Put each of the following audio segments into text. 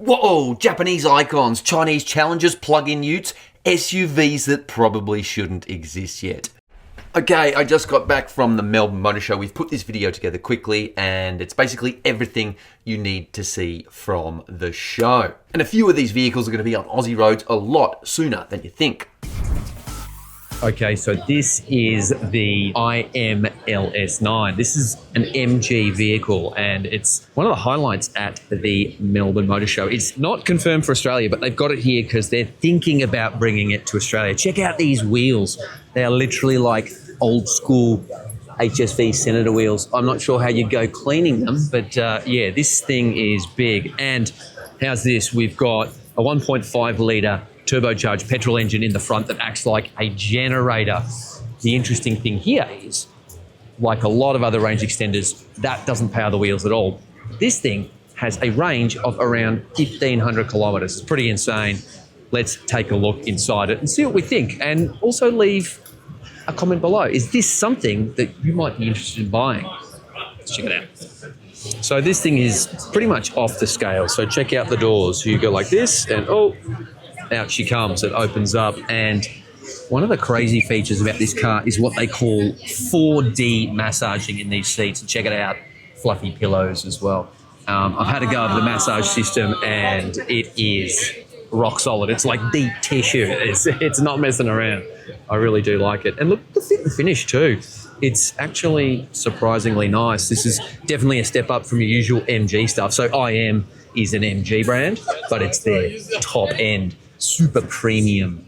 Whoa, Japanese icons, Chinese challengers, plug-in utes, SUVs that probably shouldn't exist yet. Okay, I just got back from the Melbourne Motor Show. We've put this video together quickly and it's basically everything you need to see from the show. And a few of these vehicles are going to be on Aussie roads a lot sooner than you think. Okay, so this is the IMLS9. This is an MG vehicle and it's one of the highlights at the Melbourne Motor Show. It's not confirmed for Australia, but they've got it here because they're thinking about bringing it to Australia. Check out these wheels. They are literally like old school HSV Senator wheels. I'm not sure how you go cleaning them, but yeah, this thing is big. And how's this? We've got a 1.5 litre turbocharged petrol engine in the front that acts like a generator. The interesting thing here is, like a lot of other range extenders, that doesn't power the wheels at all. This thing has a range of around 1,500 kilometres. It's pretty insane. Let's take a look inside it and see what we think. And also leave a comment below. Is this something that you might be interested in buying? Let's check it out. So this thing is pretty much off the scale. So check out the doors. You go like this and oh, out she comes. It opens up. And one of the crazy features about this car is what they call 4D massaging in these seats. And check it out, fluffy pillows as well. I've had a go of the massage system and it is rock solid. It's like deep tissue. It's not messing around. I really do like it. And look, the fit and finish too. It's actually surprisingly nice. This is definitely a step up from your usual MG stuff. So IM is an MG brand, but it's their top end, super premium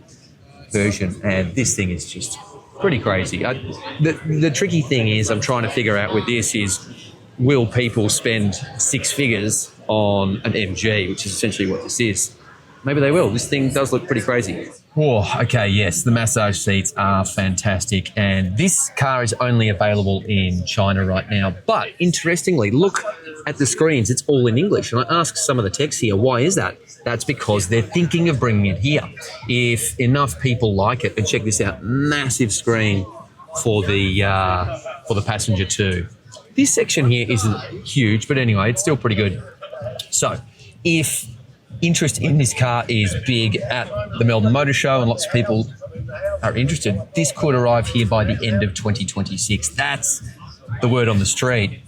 version. And this thing is just pretty crazy. The tricky thing is I'm trying to figure out with this is, will people spend six figures on an MG, which is essentially what this is? Maybe they will. This thing does look pretty crazy. Oh, okay, yes, the massage seats are fantastic. And this car is only available in China right now. But interestingly, look at the screens. It's all in English. And I asked some of the techs here, why is that? That's because they're thinking of bringing it here. If enough people like it, and check this out, massive screen for the passenger too. This section here isn't huge, but anyway, it's still pretty good. So if interest in this car is big at the Melbourne Motor Show and lots of people are interested, this could arrive here by the end of 2026. That's the word on the street.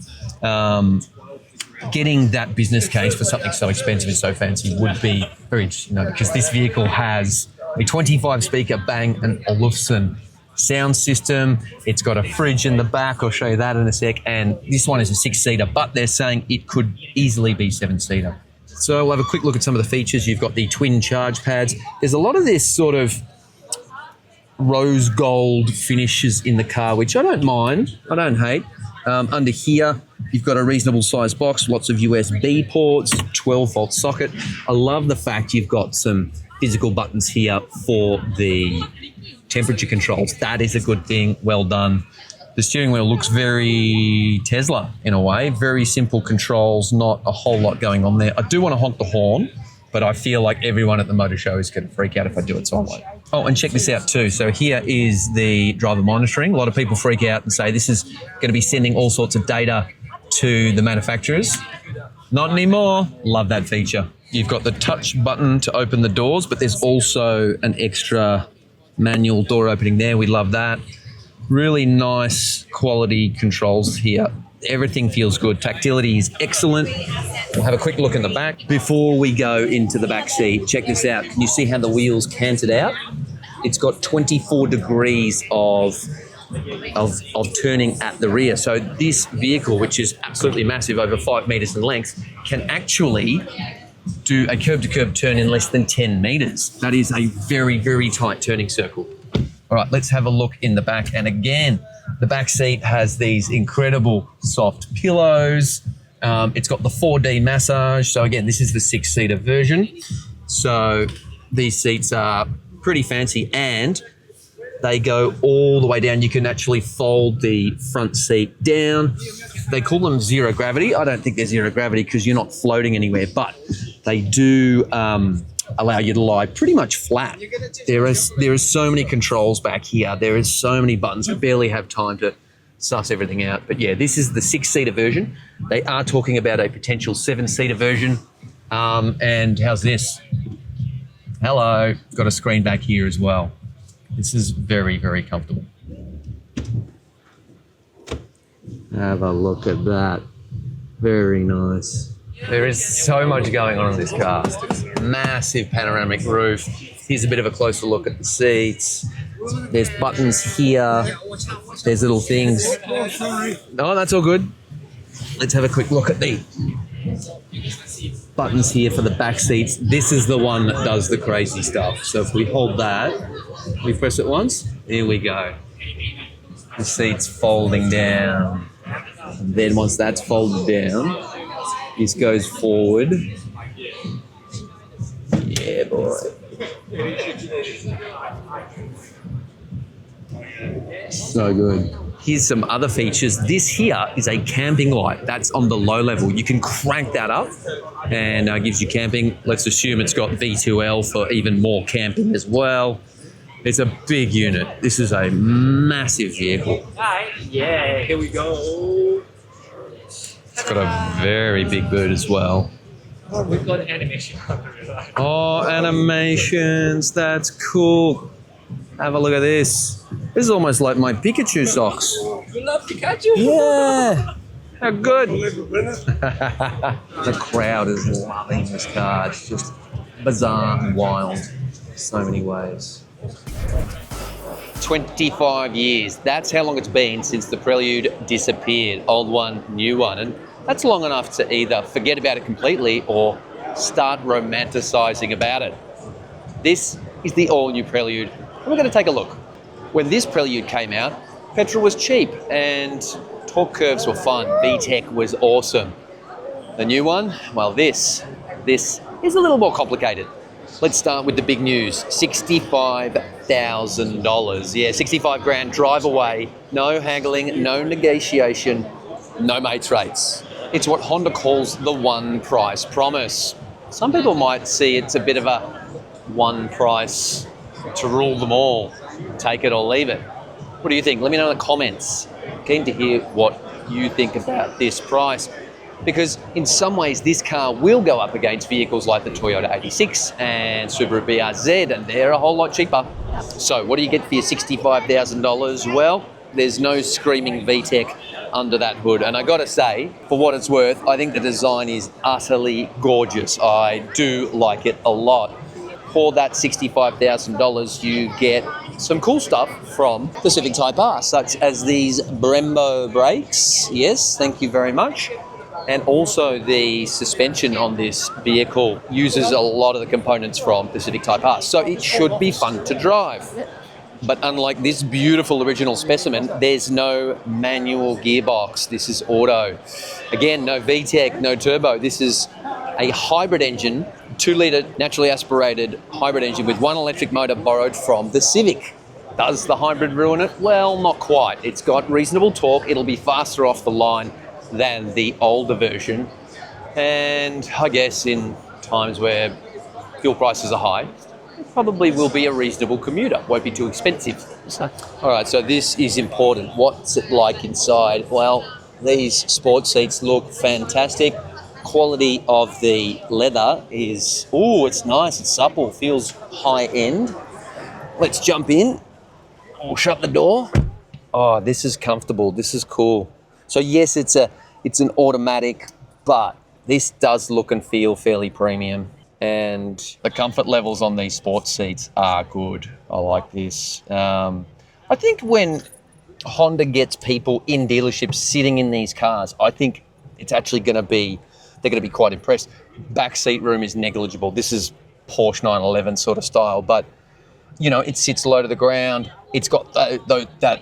Getting that business case for something so expensive and so fancy would be very interesting, because this vehicle has a 25-speaker Bang & Olufsen sound system. It's got a fridge in the back. I'll show you that in a sec. And this one is a 6-seater, but they're saying it could easily be 7-seater. So we'll have a quick look at some of the features. You've got the twin charge pads. There's a lot of this sort of rose gold finishes in the car, which I don't mind. I don't hate. Under here, you've got a reasonable sized box, lots of USB ports, 12-volt socket. I love the fact you've got some physical buttons here for the temperature controls. That is a good thing. Well done. The steering wheel looks very Tesla in a way. Very simple controls, not a whole lot going on there. I do want to honk the horn, but I feel like everyone at the motor show is going to freak out if I do it silently. Oh, and check this out too. So here is the driver monitoring. A lot of people freak out and say this is going to be sending all sorts of data to the manufacturers. Not anymore. Love that feature. You've got the touch button to open the doors, but there's also an extra manual door opening there. We love that. Really nice quality controls here. Everything feels good. Tactility is excellent. We'll have a quick look in the back. Before we go into the back seat, check this out. Can you see how the wheels canted out? It's got 24 degrees of turning at the rear. So this vehicle, which is absolutely massive, over 5 meters in length, can actually do a curb-to-curb turn in less than 10 meters. That is a very, very tight turning circle. All right, let's have a look in the back. And again, the back seat has these incredible soft pillows. It's got the 4D massage. So again, this is the 6-seater version. So these seats are pretty fancy and they go all the way down. You can actually fold the front seat down. They call them zero gravity. I don't think they're zero gravity because you're not floating anywhere, but they do allow you to lie pretty much flat. There is so many controls back here. There is so many buttons. I barely have time to suss everything out. But yeah, this is the 6-seater version. They are talking about a potential 7-seater version. And how's this? Hello. Got a screen back here as well. This is very, very comfortable. Have a look at that. Very nice. There is so much going on in this car. Massive panoramic roof. Here's a bit of a closer look at the seats. There's buttons here. There's little things. Oh, that's all good. Let's have a quick look at the buttons here for the back seats. This is the one that does the crazy stuff. So if we hold that, we press it once, here we go. The seat's folding down. And then once that's folded down, this goes forward. Yeah, boy. So good. Here's some other features. This here is a camping light. That's on the low level. You can crank that up and gives you camping. Let's assume it's got V2L for even more camping as well. It's a big unit. This is a massive vehicle. Hi. Yeah, here we go. It's got a very big boot as well. Oh, we've got animation. Oh, animations. That's cool. Have a look at this. This is almost like my Pikachu socks. You love Pikachu? Yeah. How good. The crowd is loving this car. It's just bizarre and wild in so many ways. 25 years. That's how long it's been since the Prelude disappeared. Old one, new one. And that's long enough to either forget about it completely or start romanticizing about it. This is the all-new Prelude. And we're going to take a look. When this Prelude came out, petrol was cheap and torque curves were fun. VTEC was awesome. The new one, well, this is a little more complicated. Let's start with the big news. $65,000. Yeah, 65 grand, drive away. No haggling, no negotiation, no mates rates. It's what Honda calls the one price promise. Some people might see it's a bit of a one price to rule them all. Take it or leave it. What do you think? Let me know in the comments. Keen to hear what you think about this price. Because in some ways, this car will go up against vehicles like the Toyota 86 and Subaru BRZ, and they're a whole lot cheaper. So what do you get for your $65,000? Well, there's no screaming VTEC under that hood. And I gotta say, for what it's worth, I think the design is utterly gorgeous. I do like it a lot. For that $65,000, you get some cool stuff from Pacific Type R, such as these Brembo brakes. Yes, thank you very much. And also the suspension on this vehicle uses a lot of the components from Pacific Type R, so it should be fun to drive. But unlike this beautiful original specimen, there's no manual gearbox. This is auto. Again, no VTEC, no turbo. This is a hybrid engine, 2-litre naturally aspirated hybrid engine with one electric motor borrowed from the Civic. Does the hybrid ruin it? Well, not quite. It's got reasonable torque. It'll be faster off the line than the older version. And I guess in times where fuel prices are high, it probably will be a reasonable commuter. Won't be too expensive. All right, so this is important. What's it like inside? Well, these sports seats look fantastic. Quality of the leather is, it's nice, it's supple, feels high end. Let's jump in. We'll shut the door. Oh, this is comfortable. This is cool. So yes, it's an automatic, but this does look and feel fairly premium. And the comfort levels on these sports seats are good. I like this. I think when Honda gets people in dealerships sitting in these cars, I think it's actually they're going to be quite impressed. Back seat room is negligible. This is Porsche 911 sort of style, but you know, it sits low to the ground. It's got that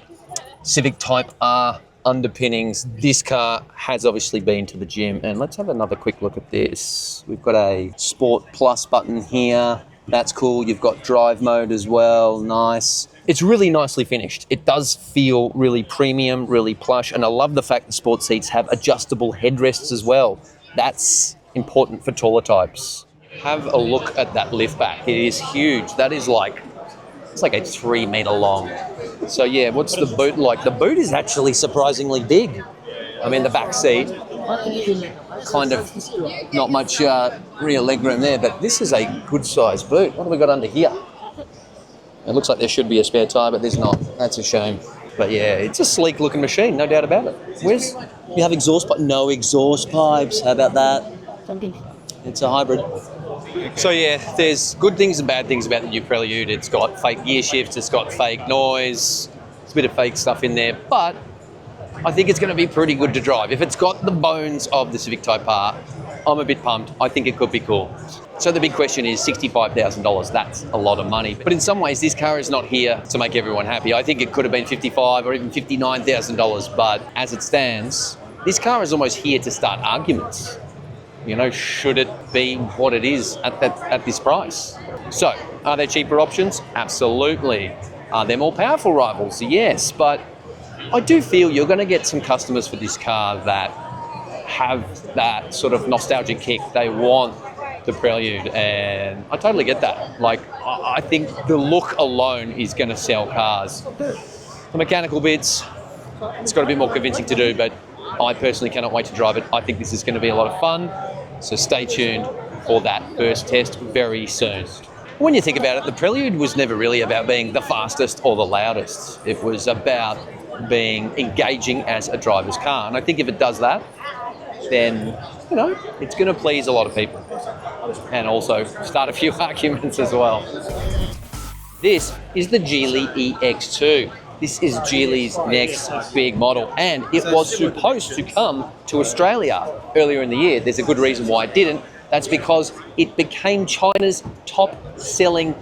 Civic Type R underpinnings. This car has obviously been to the gym, and let's have another quick look at this. We've got a Sport Plus button here. That's cool. You've got drive mode as well. Nice. It's really nicely finished. It does feel really premium, really plush, and I love the fact the sports seats have adjustable headrests as well. That's important for taller types. Have a look at that lift back. It is huge. That is it's like a 3 meter long. So yeah, what's the boot like? The boot is actually surprisingly big. I mean, the back seat. kind of not much rear legroom there, but this is a good sized boot. What have we got under here? It looks like there should be a spare tyre, but there's not. That's a shame. But yeah, it's a sleek looking machine, no doubt about it. You have exhaust pipes? No exhaust pipes. How about that? It's a hybrid. So yeah, there's good things and bad things about the new Prelude. It's got fake gear shifts, it's got fake noise, there's a bit of fake stuff in there, but I think it's going to be pretty good to drive. If it's got the bones of the Civic Type R, I'm a bit pumped. I think it could be cool. So the big question is $65,000. That's a lot of money. But in some ways, this car is not here to make everyone happy. I think it could have been $55,000 or even $59,000. But as it stands, this car is almost here to start arguments. You know, should it be what it is at this price? So, are there cheaper options? Absolutely. Are there more powerful rivals? Yes, but I do feel you're going to get some customers for this car that have that sort of nostalgic kick. They want the Prelude, and I totally get that. Like, I think the look alone is going to sell cars. The mechanical bits, it's got a bit more convincing to do, but I personally cannot wait to drive it. I think this is going to be a lot of fun, so stay tuned for that first test very soon. When you think about it, the Prelude was never really about being the fastest or the loudest. It was about being engaging as a driver's car, and I think if it does that, then, you know, it's going to please a lot of people and also start a few arguments as well. This is the Geely EX2. This is Geely's next big model, and it was supposed to come to Australia earlier in the year. There's a good reason why it didn't. That's because it became China's top-selling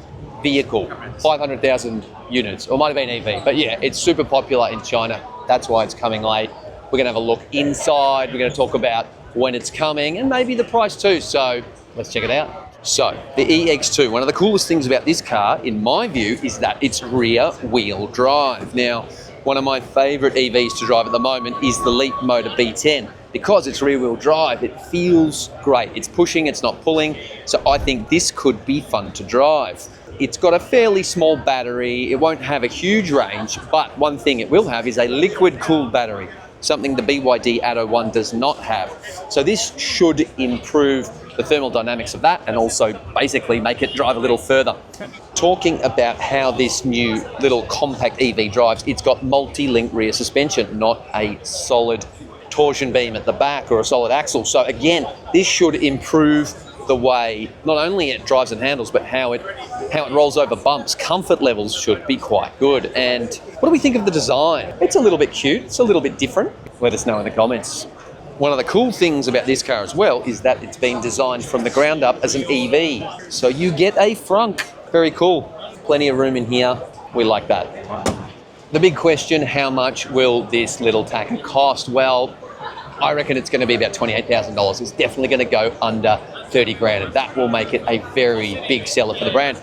vehicle, 500,000 units, or it might have been EV, but yeah, it's super popular in China. That's why it's coming late. We're going to have a look inside. We're going to talk about when it's coming and maybe the price too. So let's check it out. So the EX2, one of the coolest things about this car, in my view, is that it's rear wheel drive. Now, one of my favorite EVs to drive at the moment is the Leapmotor B10. Because it's rear wheel drive, it feels great. It's pushing, it's not pulling. So I think this could be fun to drive. It's got a fairly small battery. It won't have a huge range, but one thing it will have is a liquid cooled battery, something the BYD Atto 1 does not have. So this should improve the thermal dynamics of that and also basically make it drive a little further. Talking about how this new little compact EV drives, it's got multi-link rear suspension, not a solid torsion beam at the back or a solid axle. So again, this should improve the way not only it drives and handles, but how it rolls over bumps. Comfort levels should be quite good. And what do we think of the design? It's a little bit cute. It's a little bit different. Let us know in the comments. One of the cool things about this car as well is that it's been designed from the ground up as an EV. So you get a frunk. Very cool. Plenty of room in here. We like that. The big question, how much will this little tacker cost? Well, I reckon it's going to be about $28,000. It's definitely going to go under 30 grand, and that will make it a very big seller for the brand.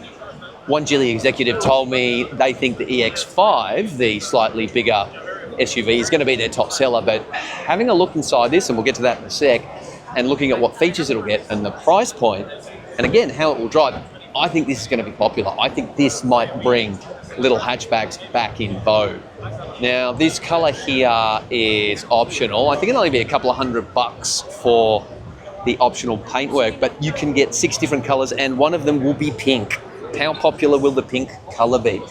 One Geely executive told me they think the EX5, the slightly bigger SUV, is going to be their top seller, but having a look inside this, and we'll get to that in a sec, and looking at what features it'll get and the price point, and again, how it will drive, I think this is going to be popular. I think this might bring little hatchbacks back in vogue. Now, this colour here is optional. I think it'll only be a couple of $100 for the optional paintwork, but you can get 6 different colours and one of them will be pink. How popular will the pink colour be?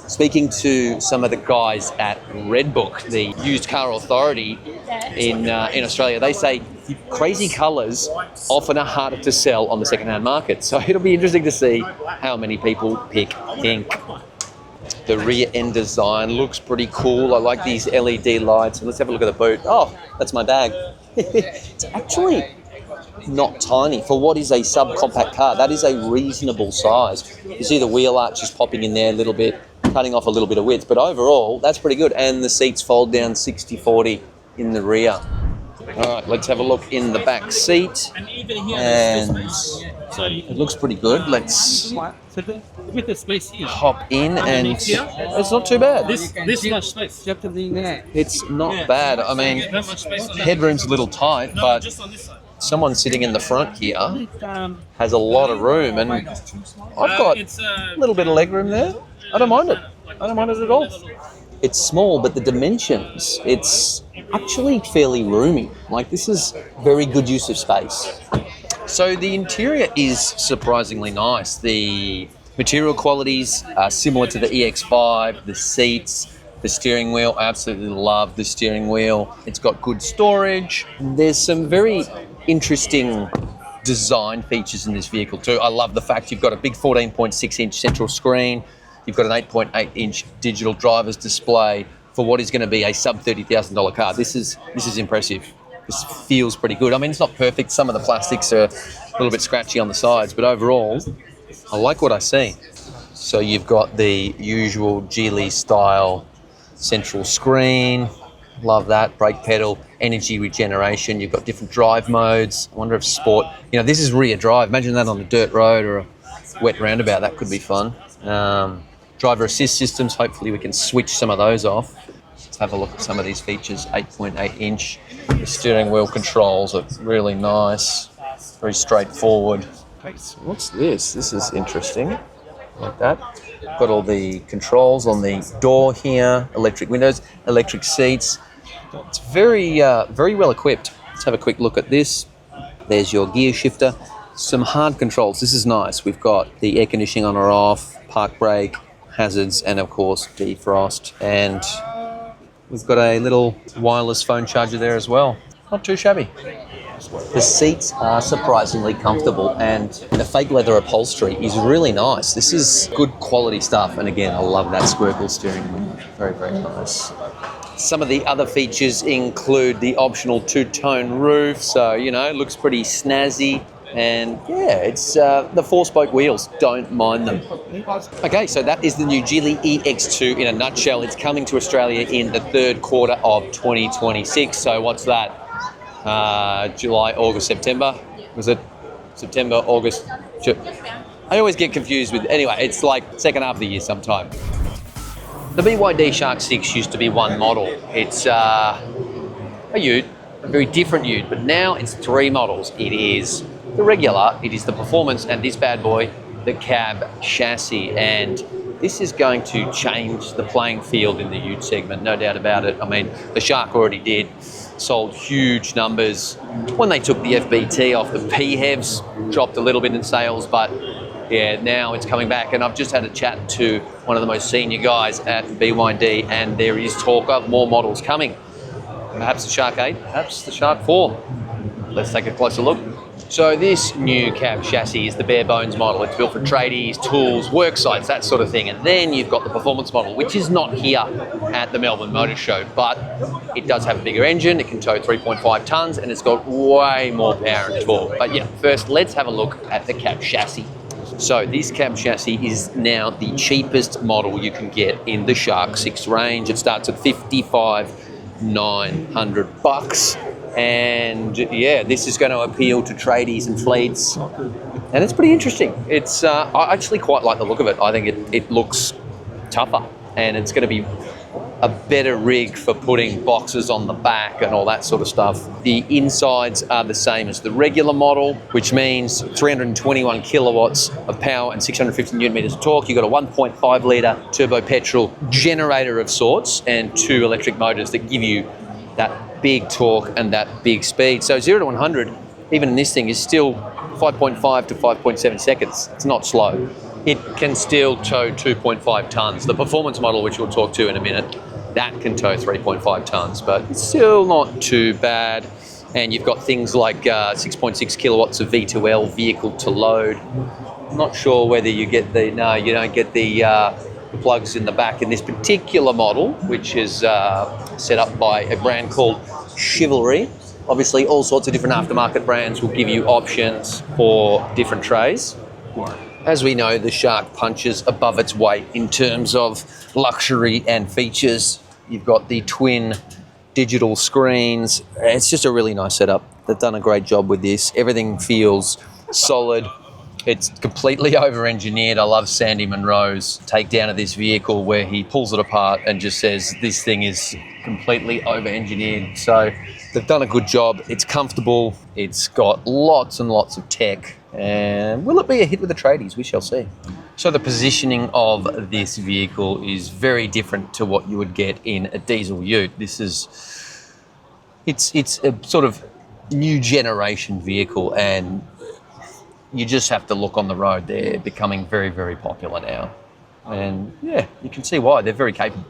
Speaking to some of the guys at Redbook, the used car authority in Australia, they say crazy colours often are harder to sell on the second-hand market. So it'll be interesting to see how many people pick pink. The rear end design looks pretty cool. I like these LED lights. And let's have a look at the boot. Oh, that's my bag. It's actually not tiny. For what is a subcompact car, that is a reasonable size. You see the wheel arches popping in there a little bit, cutting off a little bit of width, but overall, that's pretty good. And the seats fold down 60-40 in the rear. All right, let's have a look in the back seat. And it looks pretty good. Let's with the space here. hop in, and it's not too bad. This much space. It's not bad. I mean, headroom's a little tight, but someone sitting in the front here has a lot of room, and I've got a little bit of legroom there. I don't mind it. I don't mind it at all. It's small, but the dimensions, it's actually fairly roomy. Like, this is very good use of space. So the interior is surprisingly nice. The material qualities are similar to the EX5, the seats, the steering wheel. I absolutely love the steering wheel. It's got good storage. There's some very interesting design features in this vehicle too. I love the fact you've got a big 14.6-inch central screen. You've got an 8.8-inch digital driver's display for what is going to be a sub $30,000 car. This is impressive. This feels pretty good. I mean, it's not perfect. Some of the plastics are a little bit scratchy on the sides, but overall, I like what I see. So you've got the usual Geely style central screen. Love that. Brake pedal, energy regeneration. You've got different drive modes. I wonder if sport, this is rear drive. Imagine that on a dirt road or a wet roundabout. That could be fun. Driver assist systems. Hopefully we can switch some of those off. Let's have a look at some of these features. 8.8-inch. The steering wheel controls are really nice. Very straightforward. Okay, so what's this? This is interesting. Like that. Got all the controls on the door here. Electric windows, electric seats. It's very well equipped. Let's have a quick look at this. There's your gear shifter. Some hard controls. This is nice. We've got the air conditioning on or off, park brake, hazards, and of course defrost. And we've got a little wireless phone charger there as well. Not too shabby. The seats are surprisingly comfortable, and the fake leather upholstery is really nice. This is good quality stuff, and again, I love that squircle steering wheel. Very, very nice. Some of the other features include the optional two-tone roof, so, it looks pretty snazzy. And yeah, it's the 4-spoke wheels, don't mind them. Okay, so that is the new Geely EX2 in a nutshell. It's coming to Australia in the third quarter of 2026. So what's that? July, August, September? Was it September, August? I always get confused with, anyway, it's like second half of the year sometime. The BYD Shark 6 used to be one model. It's a ute, a very different ute, but now it's 3 models. It is the regular, it is the performance, and this bad boy, the cab chassis. And this is going to change the playing field in the ute segment, no doubt about it. I mean, the Shark already did, sold huge numbers. When they took the FBT off, the PHEVs dropped a little bit in sales, but yeah, now it's coming back. And I've just had a chat to one of the most senior guys at BYD, and there is talk of more models coming. Perhaps the Shark 8, perhaps the Shark 4. Let's take a closer look. So this new cab chassis is the bare bones model. It's built for tradies, tools, work sites, that sort of thing. And then you've got the performance model, which is not here at the Melbourne Motor Show, but it does have a bigger engine. It can tow 3.5 tonnes, and it's got way more power and torque. But yeah, first let's have a look at the cab chassis. So this cab chassis is now the cheapest model you can get in the Shark 6 range. It starts at $55,900. And yeah, this is going to appeal to tradies and fleets, and it's pretty interesting. It's I actually quite like the look of it. I think it looks tougher, and it's going to be a better rig for putting boxes on the back and all that sort of stuff. The insides are the same as the regular model, which means 321 kilowatts of power and 650 newton meters of torque. You've got a 1.5 litre turbo petrol generator of sorts and 2 electric motors that give you that big torque and that big speed. So 0 to 100, even in this thing, is still 5.5 to 5.7 seconds. It's not slow. It can still tow 2.5 tonnes. The performance model, which we'll talk to in a minute, that can tow 3.5 tonnes, but it's still not too bad. And you've got things like 6.6 kilowatts of V2L vehicle to load. I'm not sure whether you get the, no, you don't get the plugs in the back in this particular model, which is set up by a brand called Chivalry. Obviously, all sorts of different aftermarket brands will give you options for different trays. As we know, the Shark punches above its weight in terms of luxury and features. You've got the twin digital screens. It's just a really nice setup. They've done a great job with this. Everything feels solid. It's completely over-engineered. I love Sandy Munro's takedown of this vehicle where he pulls it apart and just says this thing is completely over-engineered. So they've done a good job. It's comfortable. It's got lots and lots of tech. And will it be a hit with the tradies? We shall see. So the positioning of this vehicle is very different to what you would get in a diesel ute. This is, it's a sort of new generation vehicle, and you just have to look on the road. They're becoming very, very popular now. And yeah, you can see why. They're very capable.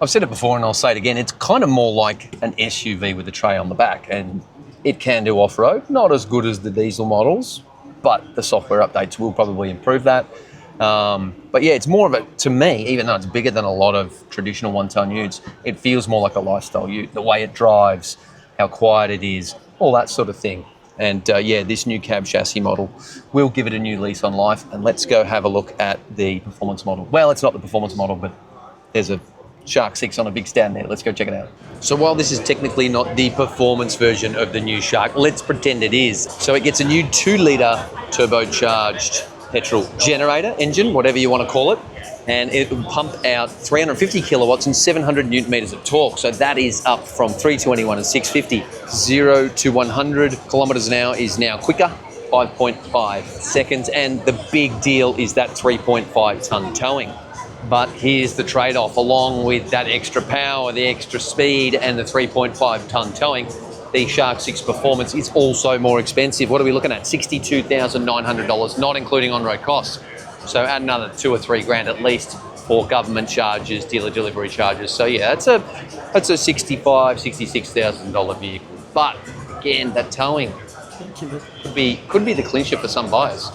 I've said it before and I'll say it again. It's kind of more like an SUV with a tray on the back, and it can do off-road. Not as good as the diesel models, but the software updates will probably improve that. But yeah, it's more of a, to me, even though it's bigger than a lot of traditional one-ton utes, it feels more like a lifestyle ute. The way it drives, how quiet it is, all that sort of thing. And yeah, this new cab chassis model will give it a new lease on life. And let's go have a look at the performance model. Well, it's not the performance model, but there's a Shark 6 on a big stand there. Let's go check it out. So while this is technically not the performance version of the new Shark, let's pretend it is. So it gets a new 2-litre turbocharged petrol generator engine, whatever you want to call it, and it will pump out 350 kilowatts and 700 newton meters of torque. So that is up from 321 and 650. 0 to 100 kilometers an hour is now quicker, 5.5 seconds, and the big deal is that 3.5 ton towing. But here's the trade-off. Along with that extra power, the extra speed, and the 3.5 ton towing, the Shark 6 Performance is also more expensive. What are we looking at? $62,900, not including on-road costs. So add another $2 or $3 grand at least for government charges, dealer delivery charges. So yeah, that's a $65,000, $66,000 vehicle. But again, that towing could be the clincher for some buyers.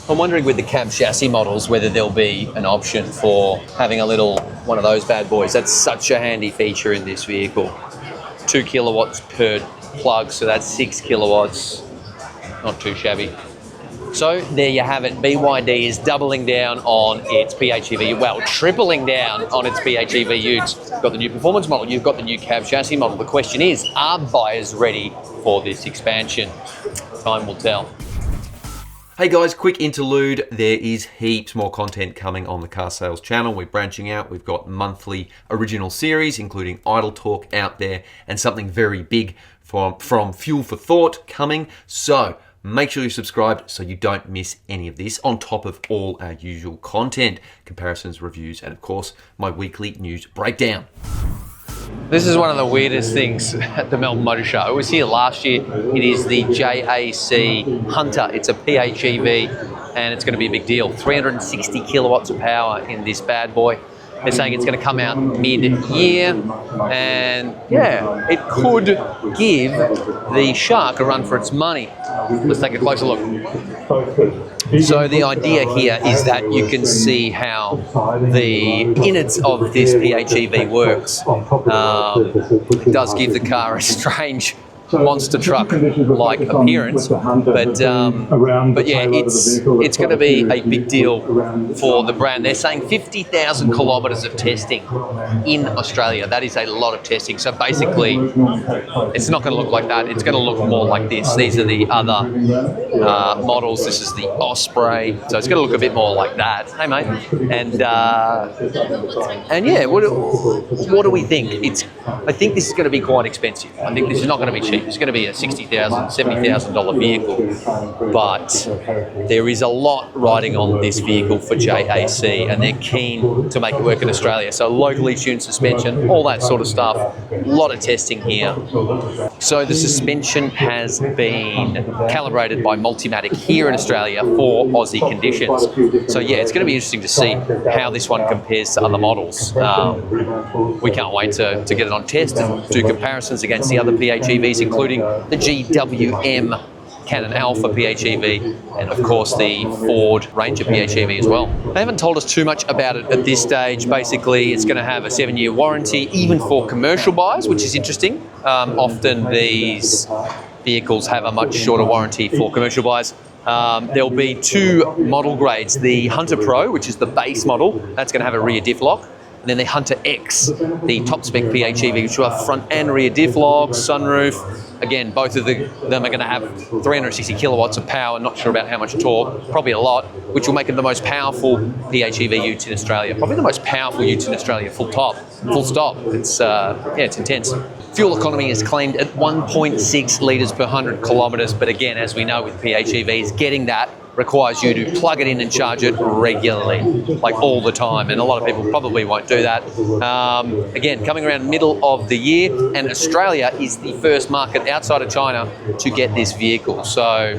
I'm wondering with the cab chassis models whether there'll be an option for having a little one of those bad boys. That's such a handy feature in this vehicle. 2 kilowatts per plug, so that's 6 kilowatts. Not too shabby. So there you have it. BYD is doubling down on its PHEV, well, tripling down on its PHEV utes. You've got the new performance model, you've got the new cab chassis model. The question is, are buyers ready for this expansion? Time will tell. Hey guys, quick interlude. There is heaps more content coming on the Car Sales channel. We're branching out. We've got monthly original series, including Idle Talk out there, and something very big from Fuel for Thought coming. So make sure you're subscribed so you don't miss any of this, on top of all our usual content, comparisons, reviews, and of course, my weekly news breakdown. This is one of the weirdest things at the Melbourne Motor Show. I was here last year. It is the JAC Hunter. It's a PHEV, and it's going to be a big deal. 360 kilowatts of power in this bad boy. They're saying it's going to come out mid-year, and yeah, it could give the Shark a run for its money. Let's take a closer look. So the idea here is that you can see how the innards of this PHEV works. It does give the car a strange monster truck-like appearance, but yeah, it's going to be a big deal for the brand. They're saying 50,000 kilometres of testing in Australia. That is a lot of testing. So basically, it's not going to look like that. It's going to look more like this. These are the other models. This is the Osprey. So it's going to look a bit more like that. Hey, mate. And yeah, what do we think? I think this is going to be quite expensive. I think this is not going to be cheap. It's going to be a $60,000, $70,000 vehicle, but there is a lot riding on this vehicle for JAC, and they're keen to make it work in Australia. So locally tuned suspension, all that sort of stuff. A lot of testing here. So the suspension has been calibrated by Multimatic here in Australia for Aussie conditions. So yeah, it's going to be interesting to see how this one compares to other models. We can't wait to get it on test and do comparisons against the other PHEVs, including the GWM Canon Alpha PHEV, and of course the Ford Ranger PHEV as well. They haven't told us too much about it at this stage. Basically, it's going to have a 7-year warranty, even for commercial buyers, which is interesting. Often these vehicles have a much shorter warranty for commercial buyers. There'll be 2 model grades. The Hunter Pro, which is the base model, that's going to have a rear diff lock. And then the Hunter X, the top spec PHEV, which will have front and rear diff locks, sunroof. Again, both of them are going to have 360 kilowatts of power, not sure about how much torque, probably a lot, which will make it the most powerful PHEV ute in Australia. Probably the most powerful ute in Australia, full stop. It's intense. Fuel economy is claimed at 1.6 litres per 100 kilometres, but again, as we know with PHEVs, getting that requires you to plug it in and charge it regularly, like all the time, and a lot of people probably won't do that. Again, coming around middle of the year, and Australia is the first market outside of China to get this vehicle. So,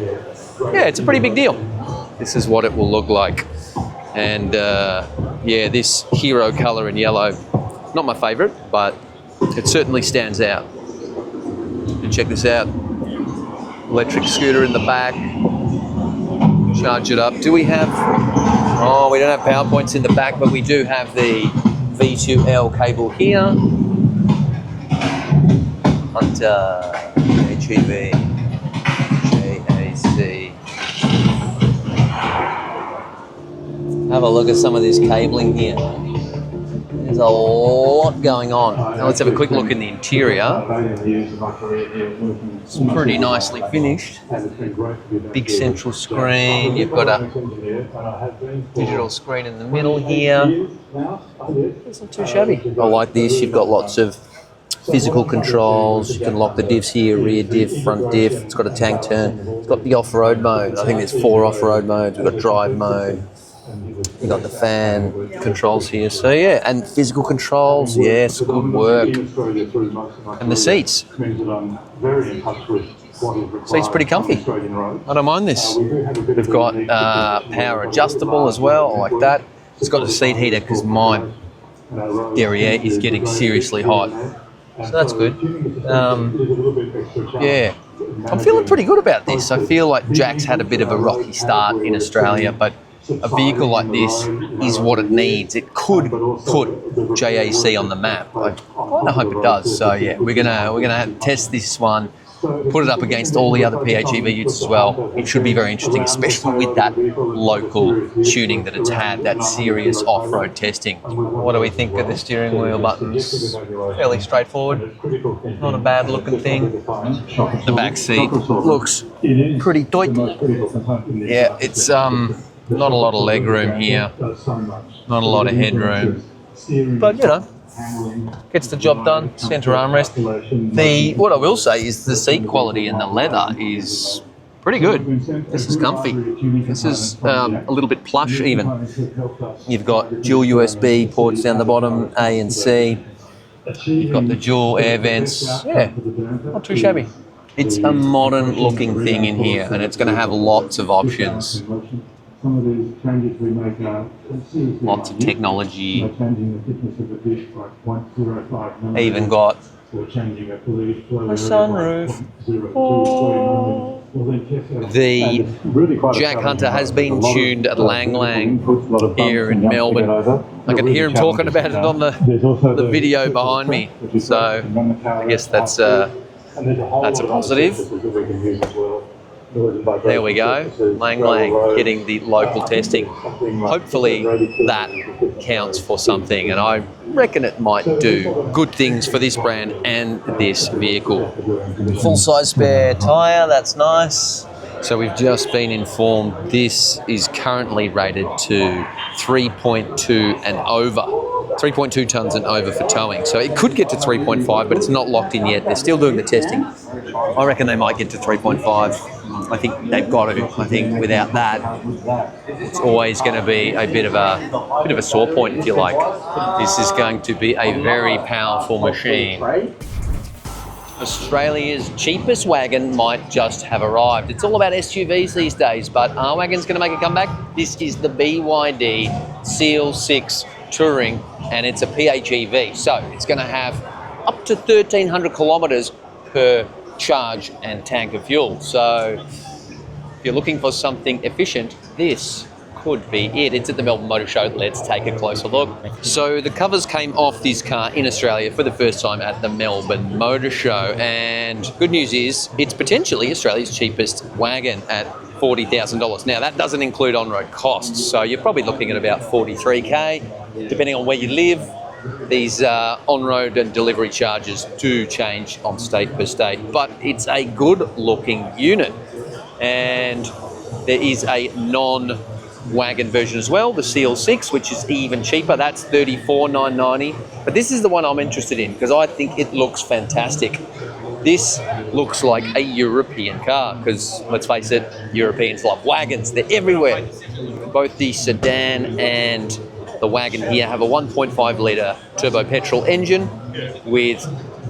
yeah, it's a pretty big deal. This is what it will look like. And yeah, this hero color in yellow, not my favorite, but it certainly stands out. And check this out. Electric scooter in the back. Charge it up. Do we have... Oh, we don't have power points in the back, but we do have the V2L cable here. Hunter, HEV, JAC. Have a look at some of this cabling here. There's a lot going on. Now let's have a quick look in the interior. It's pretty nicely finished. Big central screen. You've got a digital screen in the middle here. It's not too shabby. I like this. You've got lots of physical controls. You can lock the diffs here, rear diff, front diff. It's got a tank turn. It's got the off-road mode. I think there's 4 off-road modes. We've got drive mode. You got the fan controls here, so yeah, and physical controls, yes, good work. And the seats. Seats pretty comfy. I don't mind this. We've got power adjustable as well, I like that. It's got a seat heater because my derriere is getting seriously hot, so that's good. Yeah, I'm feeling pretty good about this. I feel like Jack's had a bit of a rocky start in Australia, but a vehicle like this is what it needs. It could put JAC on the map. I kind of hope it does. So yeah, we're gonna test this one, put it up against all the other PHEV utes as well. It should be very interesting, especially with that local tuning that it's had, that serious off-road testing. What do we think of the steering wheel buttons? Fairly straightforward. Not a bad looking thing. The back seat looks pretty tight. Yeah, it's not a lot of leg room here, not a lot of headroom, but you know, gets the job done. Centre armrest. What I will say is the seat quality and the leather is pretty good. This is comfy. This is a little bit plush even. You've got dual USB ports down the bottom, A and C. You've got the dual air vents. Yeah, not too shabby. It's a modern looking thing in here, and it's going to have lots of options. Lots of technology. Even got a sunroof. Oh. The Jack Hunter has been tuned at Lang Lang here in Melbourne. I can hear him talking about it on the video behind me. So I guess that's a positive. There we go, Lang Lang getting the local testing. Hopefully that counts for something, and I reckon it might do good things for this brand and this vehicle. Full-size spare tyre, that's nice. So we've just been informed this is currently rated to 3.2 and over. 3.2 tonnes and over for towing. So it could get to 3.5, but it's not locked in yet. They're still doing the testing. I reckon they might get to 3.5. I think they've got to. I think without that, it's always going to be a bit of a sore point, if you like. This is going to be a very powerful machine. Australia's cheapest wagon might just have arrived. It's all about SUVs these days, but are wagons going to make a comeback? This is the BYD Seal 6 Touring, and it's a PHEV, so it's going to have up to 1,300 kilometres per charge and tank of fuel. So if you're looking for something efficient, this could be it. It's at the Melbourne Motor Show. Let's take a closer look. So the covers came off this car in Australia for the first time at the Melbourne Motor Show, and good news is it's potentially Australia's cheapest wagon at $40,000. Now that doesn't include on-road costs, so you're probably looking at about 43K, depending on where you live. These on-road and delivery charges do change on state per state, but it's a good-looking unit. And there is a non-wagon version as well, the Seal 6, which is even cheaper. That's $34,990. But this is the one I'm interested in because I think it looks fantastic. This looks like a European car because, let's face it, Europeans love wagons. They're everywhere. Both the sedan and the wagon here have a 1.5 litre turbo petrol engine with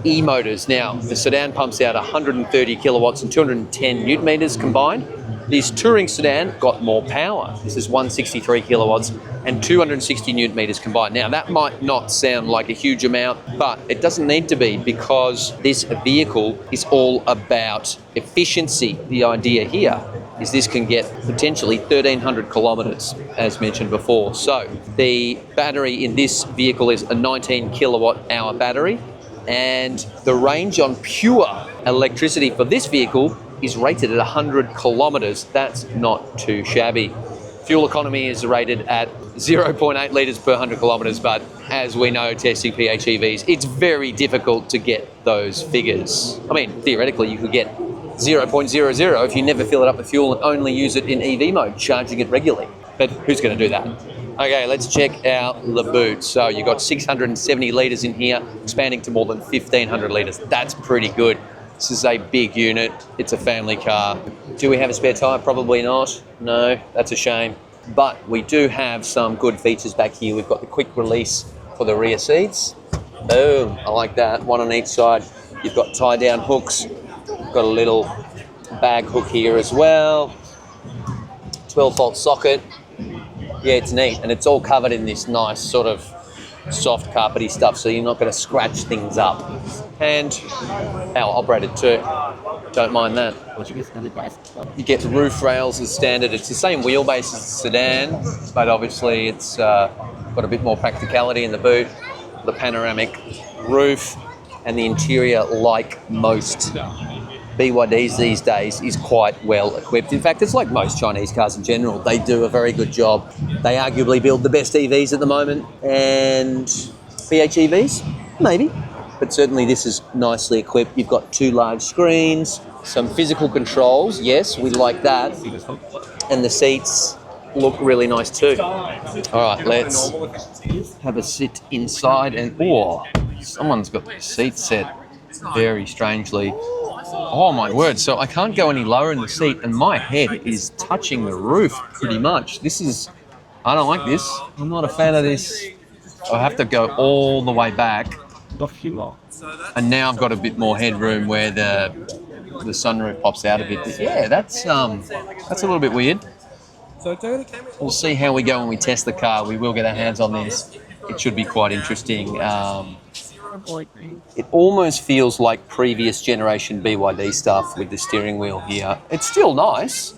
e-motors. Now, the sedan pumps out 130 kilowatts and 210 newton meters combined. This touring sedan got more power. This is 163 kilowatts and 260 newton meters combined. Now, that might not sound like a huge amount, but it doesn't need to be because this vehicle is all about efficiency. The idea here is this can get potentially 1,300 kilometers, as mentioned before. So the battery in this vehicle is a 19 kilowatt hour battery, and the range on pure electricity for this vehicle is rated at 100 kilometers. That's not too shabby. Fuel economy is rated at 0.8 litres per 100 kilometres, but as we know, testing PHEVs, it's very difficult to get those figures. I mean, theoretically, you could get 0.00 if you never fill it up with fuel and only use it in EV mode, charging it regularly. But who's going to do that? Okay, let's check out the boot. So you've got 670 litres in here, expanding to more than 1,500 litres. That's pretty good. This is a big unit. It's a family car. Do we have a spare tyre? Probably not. No, that's a shame. But we do have some good features back here. We've got the quick release for the rear seats. Boom, I like that. One on each side. You've got tie-down hooks. Got a little bag hook here as well. 12-volt socket. Yeah, it's neat. And it's all covered in this nice sort of soft carpety stuff, so you're not going to scratch things up. And power operated too. Don't mind that. You get roof rails as standard. It's the same wheelbase as the sedan, but obviously it's got a bit more practicality in the boot. The panoramic roof and the interior, like most BYDs these days, is quite well equipped. In fact, it's like most Chinese cars in general. They do a very good job. They arguably build the best EVs at the moment, and PHEVs, maybe. But certainly this is nicely equipped. You've got two large screens, some physical controls. Yes, we like that. And the seats look really nice too. All right, let's have a sit inside. And oh, someone's got the seat set very strangely. Oh my word, so I can't go any lower in the seat and my head is touching the roof pretty much. I don't like this. I'm not a fan of this. I have to go all the way back. And now I've got a bit more headroom where the sunroof pops out a bit. But yeah, that's a little bit weird. We'll see how we go when we test the car. We will get our hands on this. It should be quite interesting. It almost feels like previous generation BYD stuff with the steering wheel here. It's still nice,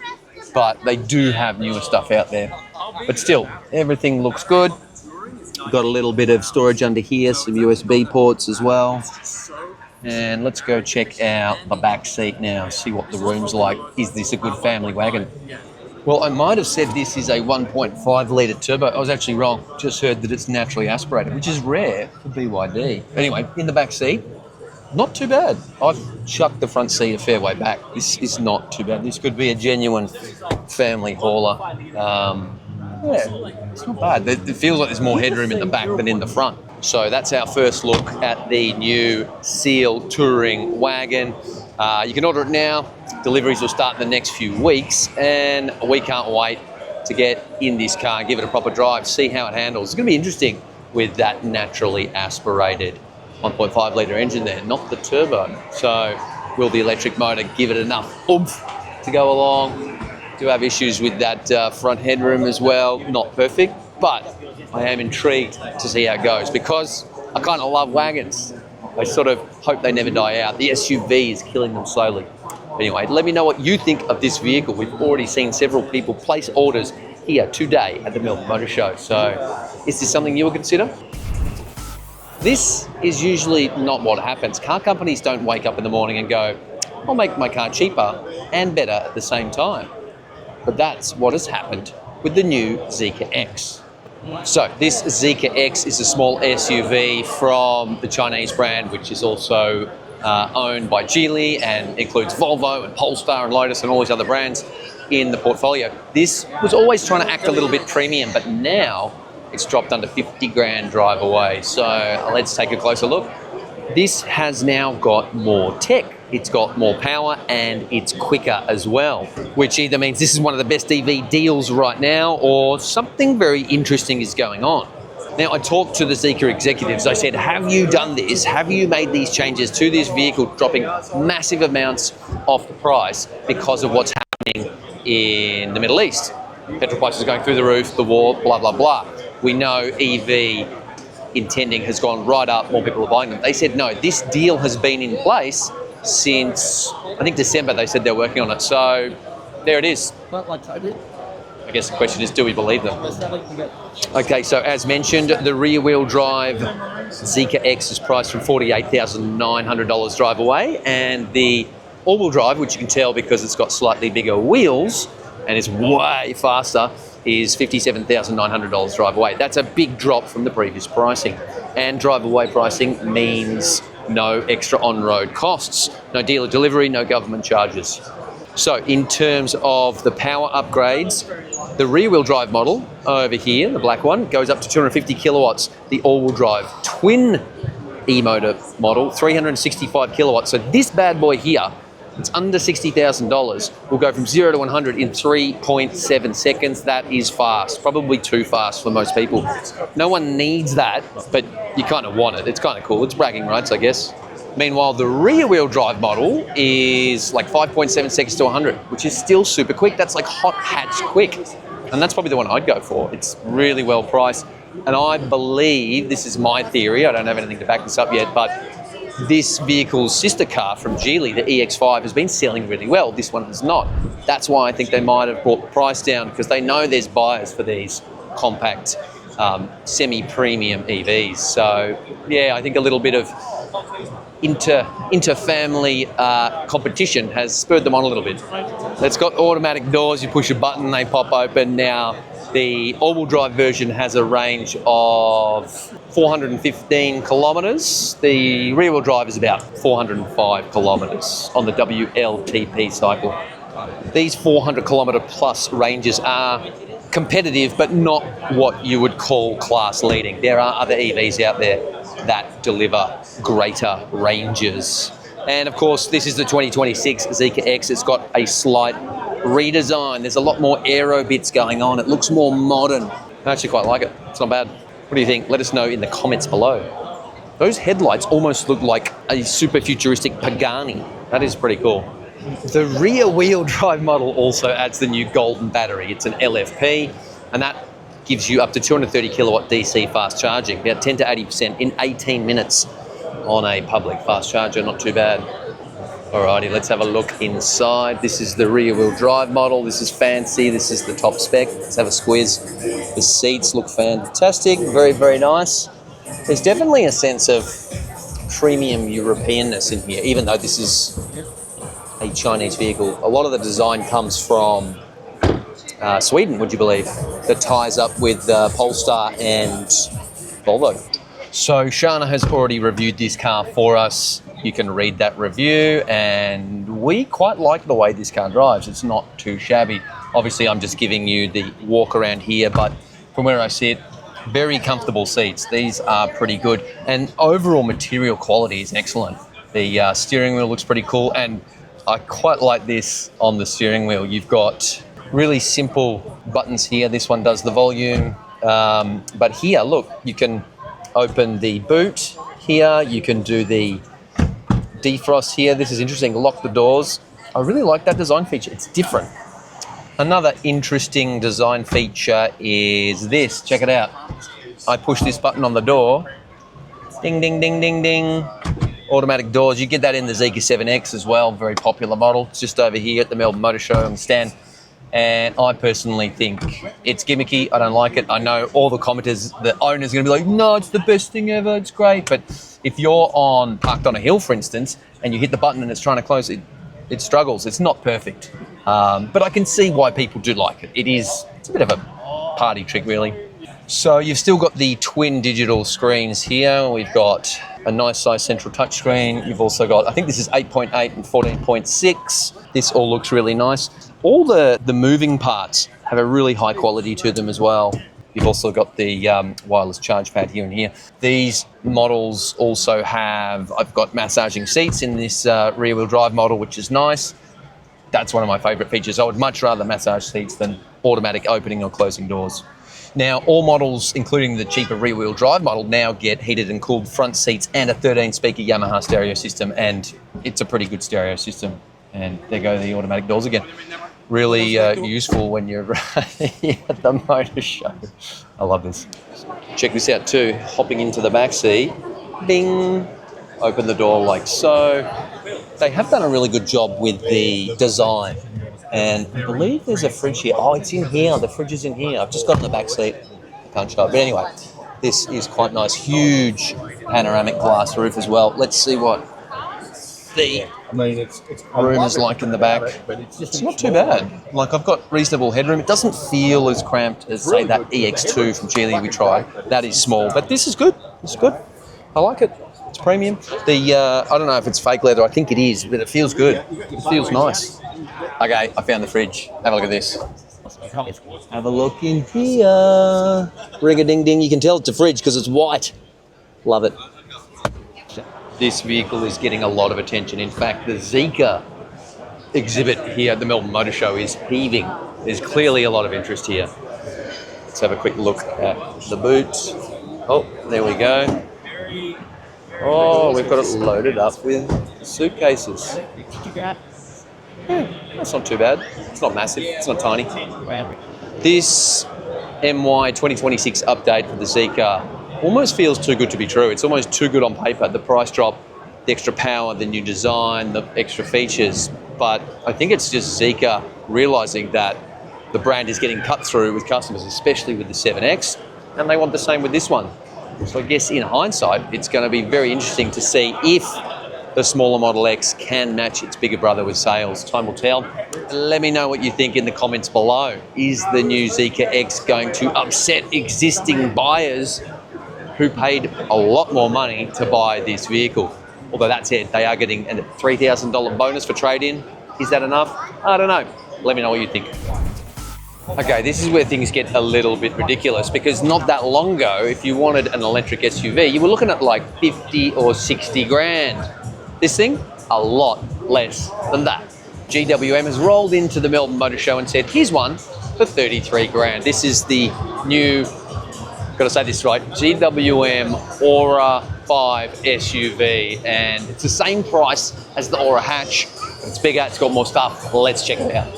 but they do have newer stuff out there. But still, everything looks good. Got a little bit of storage under here, some USB ports as well. And let's go check out the back seat now, see what the room's like. Is this a good family wagon? Well, I might have said this is a 1.5 litre turbo. I was actually wrong. Just heard that it's naturally aspirated, which is rare for BYD. Anyway, in the back seat, not too bad. I've chucked the front seat a fair way back. This is not too bad. This could be a genuine family hauler. Yeah, it's not bad. It feels like there's more headroom in the back than in the front. So that's our first look at the new Seal Touring Wagon. You can order it now. Deliveries will start in the next few weeks, and we can't wait to get in this car, give it a proper drive, see how it handles. It's going to be interesting with that naturally aspirated 1.5 litre engine there, not the turbo. So will the electric motor give it enough oomph to go along? Do have issues with that front headroom as well. Not perfect, but I am intrigued to see how it goes because I kind of love wagons. I sort of hope they never die out. The SUV is killing them slowly. Anyway, let me know what you think of this vehicle. We've already seen several people place orders here today at the Melbourne Motor Show. So is this something you would consider? This is usually not what happens. Car companies don't wake up in the morning and go, I'll make my car cheaper and better at the same time. But that's what has happened with the new Zeekr X. So this Zeekr X is a small SUV from the Chinese brand, which is also owned by Geely and includes Volvo and Polestar and Lotus and all these other brands in the portfolio. This was always trying to act a little bit premium, but now it's dropped under 50 grand drive away. So let's take a closer look. This has now got more tech. it's got more power, and it's quicker as well, which either means this is one of the best EV deals right now or something very interesting is going on. Now, I talked to the Zeekr executives. I said, have you done this? Have you made these changes to this vehicle, dropping massive amounts off the price because of what's happening in the Middle East? Petrol prices are going through the roof, the war, blah, blah, blah. We know EV intending has gone right up, more people are buying them. They said, no, this deal has been in place since, I think, December. They said they're working on it. So there it is. I guess the question is, do we believe them? Okay, so as mentioned, the rear-wheel drive Zeekr X is priced from $48,900 drive away, and the all-wheel drive, which you can tell because it's got slightly bigger wheels and it's way faster, is $57,900 drive away. That's a big drop from the previous pricing. And drive away pricing means no extra on-road costs, no dealer delivery, no government charges. So in terms of the power upgrades, the rear-wheel drive model over here, the black one, goes up to 250 kilowatts. The all-wheel drive twin e-motor model, 365 kilowatts. So this bad boy here, it's under $60,000, will go from 0 to 100 in 3.7 seconds. That is fast, probably too fast for most people. No one needs that, but you kind of want it. It's kind of cool. It's bragging rights, I guess. Meanwhile, the rear-wheel drive model is like 5.7 seconds to 100, which is still super quick. That's like hot hatch quick. And that's probably the one I'd go for. It's really well priced. And I believe, this is my theory, I don't have anything to back this up yet, but this vehicle's sister car from Geely, the EX5, has been selling really well. This one has not. That's why I think they might have brought the price down, because they know there's buyers for these compact, semi-premium EVs. So, yeah, I think a little bit of inter-family competition has spurred them on a little bit. It's got automatic doors. You push a button, they pop open. Now, the all-wheel drive version has a range of 415 kilometres. The rear-wheel drive is about 405 kilometres on the WLTP cycle. These 400 kilometre plus ranges are competitive, but not what you would call class leading. There are other EVs out there that deliver greater ranges. And of course, this is the 2026 Zeekr X. It's got a slight redesign. There's a lot more aero bits going on. It looks more modern. I actually quite like it. It's not bad. What do you think? Let us know in the comments below. Those headlights almost look like a super futuristic Pagani. That is pretty cool. The rear wheel drive model also adds the new golden battery. It's an LFP, and that gives you up to 230 kilowatt DC fast charging, about 10 to 80% in 18 minutes on a public fast charger. Not too bad. Alrighty, let's have a look inside. This is the rear wheel drive model. This is fancy. This is the top spec. Let's have a squiz. The seats look fantastic. Very, very nice. There's definitely a sense of premium Europeanness in here, even though this is a Chinese vehicle. A lot of the design comes from Sweden, would you believe, that ties up with Polestar and Volvo. So Shana has already reviewed this car for us. You can read that review, and we quite like the way this car drives. It's not too shabby. Obviously, I'm just giving you the walk around here, but from where I sit, very comfortable seats. These are pretty good, and overall material quality is excellent. The steering wheel looks pretty cool, and I quite like this on the steering wheel. You've got really simple buttons here. This one does the volume, but here, look, you can open the boot here. You can do the defrost here. This is interesting. Lock the doors. I really like that design feature. It's different. Another interesting design feature is this. Check it out. I push this button on the door. Ding, ding, ding, ding, ding. Automatic doors. You get that in the Zeekr 7X as well. Very popular model. It's just over here at the Melbourne Motor Show on the stand. And I personally think it's gimmicky. I don't like it. I know all the commenters, the owner's going to be like, no, it's the best thing ever. It's great. But if you're parked on a hill, for instance, and you hit the button and it's trying to close, it struggles. It's not perfect. But I can see why people do like it. It's a bit of a party trick, really. So you've still got the twin digital screens here. We've got a nice size central touchscreen. You've also got, I think this is 8.8 and 14.6. This all looks really nice. All the moving parts have a really high quality to them as well. You've also got the wireless charge pad here and here. These models also have, I've got massaging seats in this rear-wheel drive model, which is nice. That's one of my favourite features. I would much rather massage seats than automatic opening or closing doors. Now, all models, including the cheaper rear-wheel drive model, now get heated and cooled front seats and a 13-speaker Yamaha stereo system, and it's a pretty good stereo system. And there go the automatic doors again. Really useful when you're at the motor show. I love this. Check this out too. Hopping into the back seat, bing, open the door like so. They have done a really good job with the design. And I believe there's a fridge here. Oh, it's in here. The fridge is in here. I've just got in the back seat. Can't show it. But anyway, this is quite nice. Huge panoramic glass roof as well. Let's see what the room is like in the back. It's not too bad. Like, I've got reasonable headroom. It doesn't feel as cramped as, say, that EX2 from Geely we tried. That is small, but this is good. It's good. I like it. It's premium. The I don't know if it's fake leather. I think it is, but it feels good. It feels nice. Okay, I found the fridge. Have a look at this. Have a look in here. Ring-a-ding-ding. You can tell it's a fridge because it's white. Love it. This vehicle is getting a lot of attention. In fact, the Zeekr exhibit here at the Melbourne Motor Show is heaving. There's clearly a lot of interest here. Let's have a quick look at the boot. Oh, there we go. Oh, we've got it loaded up with suitcases. Yeah, that's not too bad. It's not massive. It's not tiny. This MY 2026 update for the Zeekr almost feels too good to be true. It's almost too good on paper. The price drop, the extra power, the new design, the extra features. But I think it's just Zeekr realising that the brand is getting cut through with customers, especially with the 7X, and they want the same with this one. So I guess in hindsight, it's going to be very interesting to see if the smaller Model X can match its bigger brother with sales. Time will tell. Let me know what you think in the comments below. Is the new Zeekr X going to upset existing buyers who paid a lot more money to buy this vehicle? Although that said, they are getting a $3,000 bonus for trade-in. Is that enough? I don't know. Let me know what you think. Okay, this is where things get a little bit ridiculous, because not that long ago, if you wanted an electric SUV, you were looking at like 50 or 60 grand. This thing, a lot less than that. GWM has rolled into the Melbourne Motor Show and said, here's one for 33 grand. This is the new, gotta say this right, GWM Aura 5 SUV, and it's the same price as the Aura hatch, but it's bigger, it's got more stuff. Let's check it out.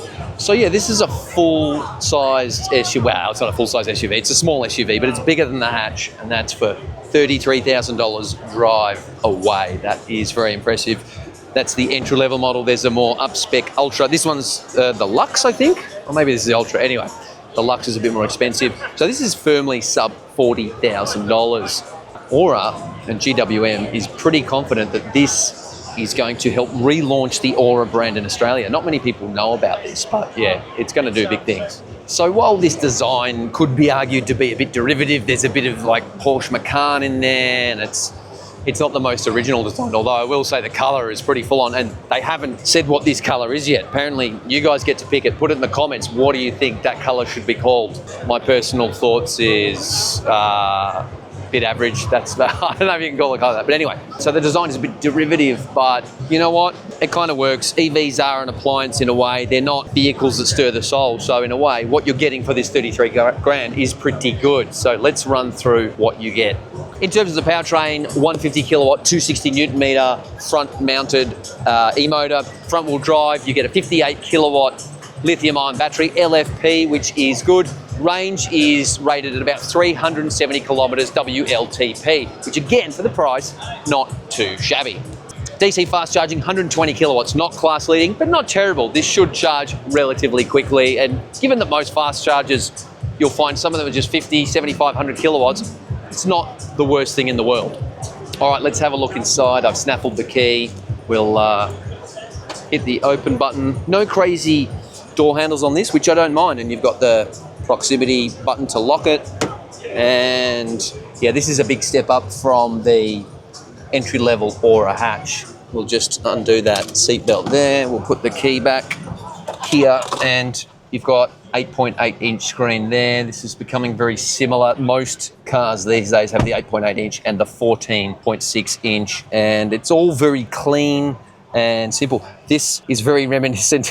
So yeah, this is a full-sized SUV. Wow, it's not a full-size SUV, it's a small SUV, but it's bigger than the hatch, and that's for $33,000 drive away. That is very impressive. That's the entry-level model. There's a more up-spec Ultra. This one's the Lux, I think, or maybe this is the Ultra. Anyway, the Lux is a bit more expensive. So this is firmly sub $40,000. Aura and GWM is pretty confident that this is going to help relaunch the Aura brand in Australia. Not many people know about this, but yeah, it's going to do big things. So while this design could be argued to be a bit derivative, there's a bit of like Porsche Macan in there, and it's not the most original design, although I will say the colour is pretty full on, and they haven't said what this colour is yet. Apparently, you guys get to pick it. Put it in the comments. What do you think that colour should be called? My personal thoughts is bit average. That's, I don't know if you can call it that, but anyway. So the design is a bit derivative, but you know what? It kind of works. EVs are an appliance in a way. They're not vehicles that stir the soul. So in a way, what you're getting for this 33 grand is pretty good. So let's run through what you get. In terms of the powertrain, 150 kilowatt, 260 Newton meter, front mounted e-motor, front wheel drive. You get a 58 kilowatt lithium ion battery, LFP, which is good. Range is rated at about 370 kilometres WLTP, which again, for the price, not too shabby. DC fast charging, 120 kilowatts, not class leading, but not terrible. This should charge relatively quickly, and given that most fast chargers, you'll find some of them are just 50, 7,500 kilowatts, it's not the worst thing in the world. All right, let's have a look inside. I've snaffled the key. We'll hit the open button. No crazy door handles on this, which I don't mind, and you've got the proximity button to lock it, and yeah, this is a big step up from the entry-level Aura hatch. We'll just undo that seatbelt there, we'll put the key back here, and You've got 8.8 inch screen there. This is becoming very similar. Most cars these days have the 8.8 inch and the 14.6 inch, and it's all very clean and simple. This is very reminiscent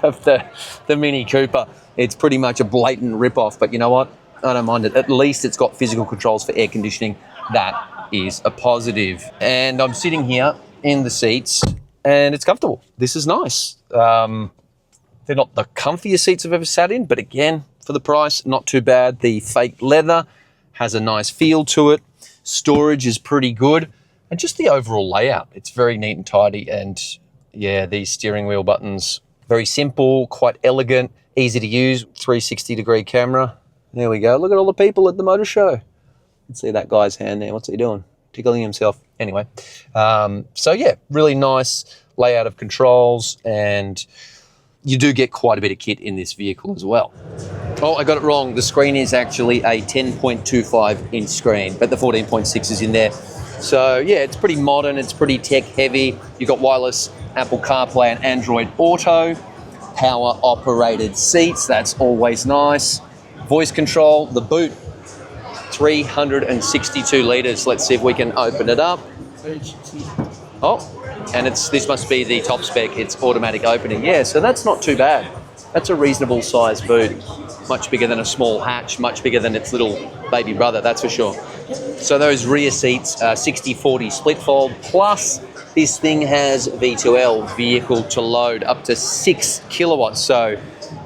of the Mini Cooper. It's pretty much a blatant rip-off, but you know what? I don't mind it. At least it's got physical controls for air conditioning. That is a positive. And I'm sitting here in the seats, and it's comfortable. This is nice. They're not the comfiest seats I've ever sat in, but again, for the price, not too bad. The fake leather has a nice feel to it. Storage is pretty good. And just the overall layout, it's very neat and tidy. And yeah, these steering wheel buttons, very simple, quite elegant, easy to use, 360-degree camera. There we go. Look at all the people at the motor show. You can see that guy's hand there. What's he doing? Tickling himself. Anyway, so yeah, really nice layout of controls, and you do get quite a bit of kit in this vehicle as well. Oh, I got it wrong. The screen is actually a 10.25 inch screen, but the 14.6 is in there. So yeah, it's pretty modern, it's pretty tech heavy. You've got wireless Apple CarPlay and Android Auto, power operated seats, that's always nice. Voice control, the boot, 362 litres. Let's see if we can open it up. Oh, and this must be the top spec, it's automatic opening. Yeah, so that's not too bad. That's a reasonable size boot. Much bigger than a small hatch, much bigger than its little baby brother, that's for sure. So those rear seats are 60/40 split fold, plus this thing has V2L, vehicle to load, up to 6 kilowatts. So,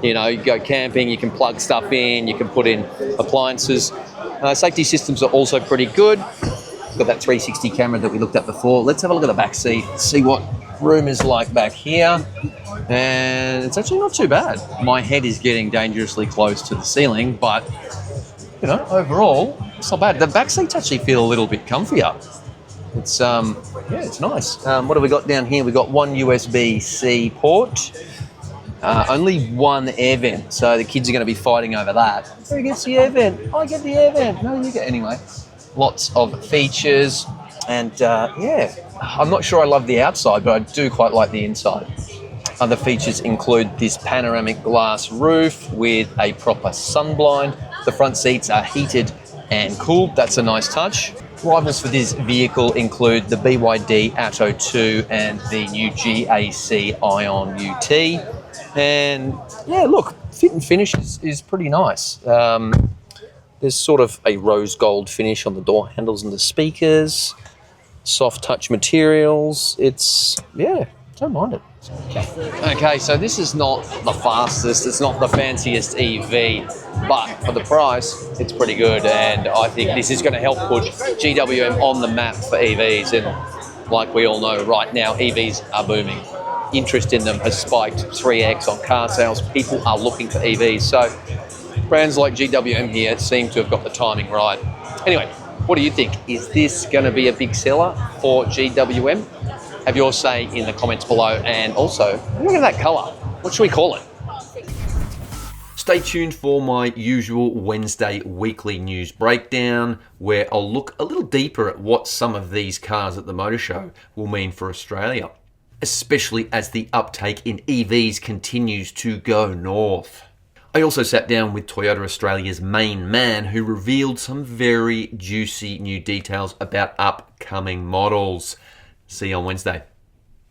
you know, you go camping, you can plug stuff in, you can put in appliances. Safety systems are also pretty good. Got that 360 camera that we looked at before. Let's have a look at the back seat, see what room is like back here. And it's actually not too bad. My head is getting dangerously close to the ceiling, but you know, overall, it's not bad. The back seats actually feel a little bit comfier. It's yeah, it's nice. What have we got down here? We got one USB-C port, only one air vent, so the kids are going to be fighting over that. Who gets the air vent? I get the air vent. No, you get anyway. Lots of features, and yeah, I'm not sure I love the outside, but I do quite like the inside. Other features include this panoramic glass roof with a proper sunblind. The front seats are heated and cooled. That's a nice touch. Rivals for this vehicle include the BYD Atto 2 and the new GAC Ion UT. And yeah, look, fit and finish is pretty nice. There's sort of a rose gold finish on the door handles and the speakers. Soft touch materials. It's, yeah, don't mind it. Okay, so this is not the fastest, it's not the fanciest EV, but for the price, it's pretty good, and I think this is going to help put GWM on the map for EVs, and like we all know right now, EVs are booming. Interest in them has spiked 3x on car sales. People are looking for EVs, so brands like GWM here seem to have got the timing right. Anyway, what do you think? Is this going to be a big seller for GWM? Have your say in the comments below, and also, look at that colour. What should we call it? Stay tuned for my usual Wednesday weekly news breakdown, where I'll look a little deeper at what some of these cars at the Motor Show will mean for Australia, especially as the uptake in EVs continues to go north. I also sat down with Toyota Australia's main man, who revealed some very juicy new details about upcoming models. See you on Wednesday.